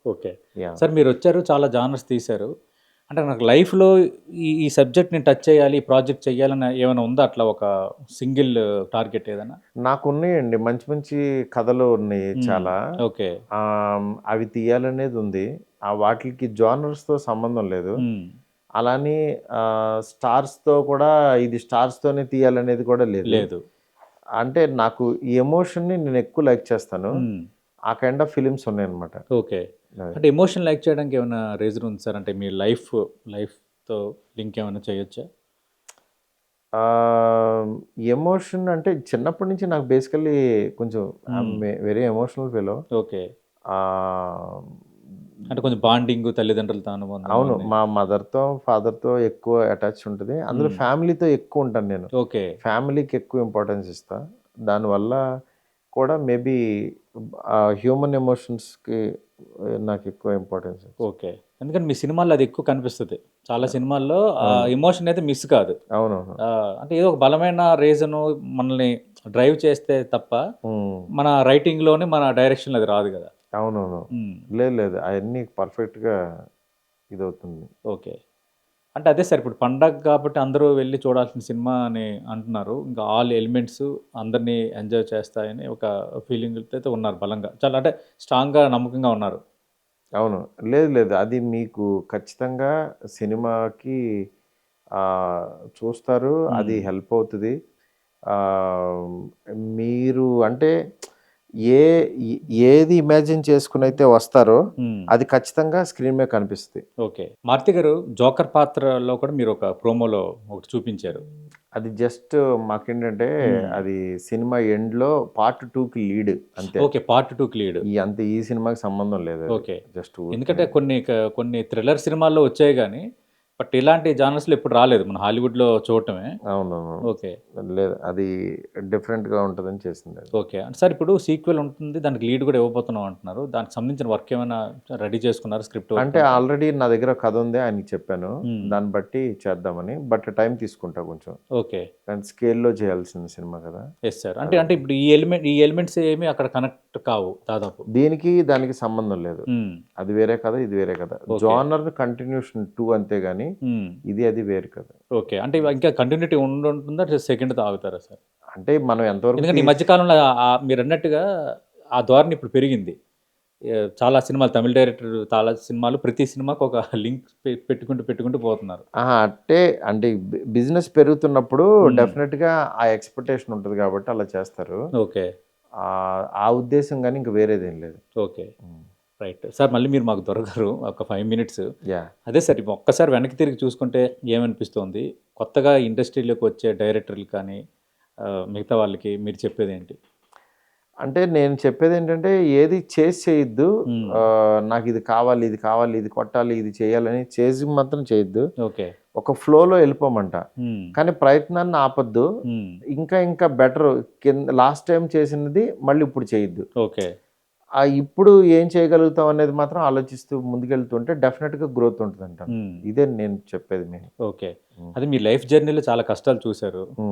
Okay. Yeah! Sir మీరొచ్చారు, చాలా genres తీశారు. అంటే నాకు లైఫ్‌లో ఈ సబ్జెక్ట్‌ని టచ్ చేయాలి, ఈ ప్రాజెక్ట్ చేయాలని ఏమైనా ఉందా అట్లా ఒక సింగిల్ టార్గెట్ ఏదన్నా? నాకున్నాయండి. మంచి మంచి కథలు ఉన్నాయి హ్మ్. చాలా. ఓకే. అవి తీయాలనేది ఉంది. వాటిలికి జోనర్స్‌తో సంబంధం లేదు. హ్మ్. అలాని స్టార్స్‌తో కూడా ఇది స్టార్స్‌తోనే తీయాలనేది కూడా లేదు. లేదు. అంటే నాకు ఈ ఎమోషన్‌ని నేను ఎక్కువ లైక్ చేస్తాను. హ్మ్. ఆ కైండ్ ఆఫ్ ఫిల్మ్స్ ఉన్నాయన్నమాట. ఓకే. అది. అంటే ఎమోషన్ లైక్ చేయడానికి ఏమన్నా రీజన్ ఉంది సార్? అంటే మీ లైఫ్‌తో లింక్ ఏమైనా చేయొచ్చా? ఆహ్, ఎమోషన్ అంటే చిన్నప్పటి నుంచి నాకు బేసికల్లీ కొంచెం ఐయామ్ హ్మ్. Very emotional fellow. ఓకే. ఆహ్, అంటే కొంచెం బాండింగు తల్లిదండ్రులతో అనుబంధం అవును. అవన్నీ. మా మదర్‌తో, ఫాదర్‌తో ఎక్కువ అటాచ్ ఉంటది. అందులో హ్మ్. ఫ్యామిలీతో ఎక్కువ ఉంటాను నేను. ఓకే. ఫ్యామిలీకి ఎక్కువ ఇంపార్టెన్స్ ఇస్తా. దానివల్ల కూడా మేబీ హ్యూమన్ ఎమోషన్స్‌కి నాకు ఎక్కువ ఇంపార్టెన్స్ ఇస్తా. ఓకే. ఎందుకంటే మీ సినిమాల్లో అది ఎక్కువ కనిపిస్తది. చాలా సినిమాల్లో ఆ అవును. ఎమోషన్ అయితే మిస్ కాదు. అవునవును. అంటే ఏదో ఒక బలమైన రీజను మనల్ని డ్రైవ్ చేస్తే తప్ప, హ్మ్. మన రైటింగ్‌లోనే మన డైరెక్షన్‌లో అది రాదు గదా! అవునవును. హ్మ్. లేదు లేదు. అయన్నీ పర్ఫెక్ట్‌గా ఇదవుతుంది. ఓకే. అంటే అదే సార్ ఇప్పుడు పండగ కాబట్టి అందరూ వెళ్లి చూడాల్సిన సినిమా అని అంటున్నారు. ఇంకా ఆల్ ఎలిమెంట్స్ అందరిని ఎంజాయ్ చేస్తాయని ఒక ఫీలింగ్‌తో అయితే ఉన్నారు బలంగా. చాలా అంటే స్ట్రాంగ్‌గా నమ్మకంగా ఉన్నారు. అవును. లేదు లేదు. అది మీకు ఖచ్చితంగా సినిమాకి ఆహ్, చూస్తారు. అది హ్మ్. హెల్ప్ అవుతది. ఆహ్, మీరు అంటే ఏ ఏది ఇమాజిన్ చేసుకొనైతే వస్తారో, హ్మ్. అది ఖచ్చితంగా స్క్రీన్ మీద కనిపిస్తది. ఓకే. 'మారుతి' గారు 'జోకర్' పాత్రలో కూడా మీరు ఒక ప్రోమోలో ఒకటి చూపించారు. అది జస్ట్ మాకేంటంటే, హ్మ్. అది సినిమా ఎండ్‌లో పార్ట్ 2కి లీడ్ అంతే. ఓకే. పార్ట్ 2కి లీడ్. ఈ సినిమాకి సంబంధం లేదది. ఓకే. జస్ట్ ఎందుకంటే ఊరికనే. కొన్ని థ్రిల్లర్ సినిమాల్లో వచ్చాయి గానీ, బట్ ఇలాంటి జానర్స్‌లో ఎప్పుడు రాలేదు. మన హాలీవుడ్‌లో చూడటమే. అవునవును. ఓకే. లేదు. అది డిఫరెంట్‌గా ఉంటదని చేసిందది. ఓకే. అంటే సార్ ఇప్పుడు సీక్వెల్ ఉంటుంది. దానికి లీడ్ కూడా ఇవ్వబోతున్నాం అంటున్నారు. దానికి సంబంధించిన వర్క్ ఏమైనా రెడీ చేసుకున్నారా? స్క్రిప్ట్ వర్క్ అంటే అంతా? ఆల్రెడీ నా దగ్గర కథ ఉంది. ఆయనకి చెప్పాను. హ్మ్. దాన్ని బట్టి చేద్దామని. బట్ టైం తీసుకుంటా కొంచెం. ఓకే. కానీ స్కేల్‌లో చేయాల్సిన సినిమా కదా! Yes sir. అంటే అదే. అంటే ఇప్పుడు ఈ ఎలిమెంట్స్ ఏమి అక్కడ కనెక్ట్ కావు దాదాపు. దీనికి దానికి సంబంధం లేదు. హ్మ్. అది వేరే కథ, ఇది వేరే కథ. ఓకే. జోనర్ కంటిన్యూషన్ 2 అంతే గాని, హ్మ్. అది వేరు కథ. ఓకే. అంటే ఇంకా కంటిన్యూటీ ఉండుంటుందా? సెకండ్‌తో ఆగుతారా సార్? అంటే మనం ఎంతవరకు ఎందుకంటే ఈ మధ్య కాలంలో మీరన్నట్టుగా ఆ ధోరణి ఇప్పుడు పెరిగింది. చాలా సినిమాలు తమిళ్ డైరెక్టర్ చాలా సినిమాలు ప్రతి సినిమాకి ఒక లింక్ పెట్టుకుంటూ పోతున్నారు. అంటే బిజినెస్ పెరుగుతున్నప్పుడు హ్మ్. డెఫినిట్‌గా ఆ ఎక్స్‌పెక్టేషన్ ఉంటది కాబట్టి అలా చేస్తారు. ఓకే. ఆ ఉద్దేశ్యం గాని ఇంక వేరేదేం లేదు. ఓకే. హ్మ్. రైట్. సార్ మళ్ళీ మీరు మాకు దొరకరు. ఒక 5 మినిట్స్. యాహ్! అదే సార్ ఇప్పుడు ఒక్కసారి వెనక్కి తిరిగి చూసుకుంటే ఏమనిపిస్తోంది? కొత్తగా ఇండస్ట్రీలోకి వచ్చే డైరెక్టర్లు కానీ మిగతా వాళ్ళకి మీరు చెప్పేదేంటి? అంటే నేను చెప్పేదేంటంటే ఏది చేసి చేయొద్దు. హ్మ్. నాకిది కావాలి, ఇది కావాలి, ఇది కొట్టాలి, ఇది చేయాలని చేసింది మాత్రం చేయొద్దు. ఓకే. ఒక ఫ్లోలో ఎళ్ళిపోమంట. హ్మ్. కానీ ప్రయత్నాన్ని ఆపొద్దు. హ్మ్. ఇంకా ఇంకా బెటరు లాస్ట్ టైమ్ చేసినది మళ్ళీ ఇప్పుడు చేయొద్దు. ఓకే. ఇప్పుడు ఏం చేయగలుగుతాం అనేది మాత్రం ఆలోచిస్తూ ముందుకెళ్తుంటే డెఫినిట్‌గా గ్రోత్ ఉంటదంటాను. హ్మ్. ఇదే నేను చెప్పేది మెయిన్. ఓకే. హ్మ్. అదే మీ లైఫ్ జర్నీలో చాలా కష్టాలు చూసారు. హ్మ్.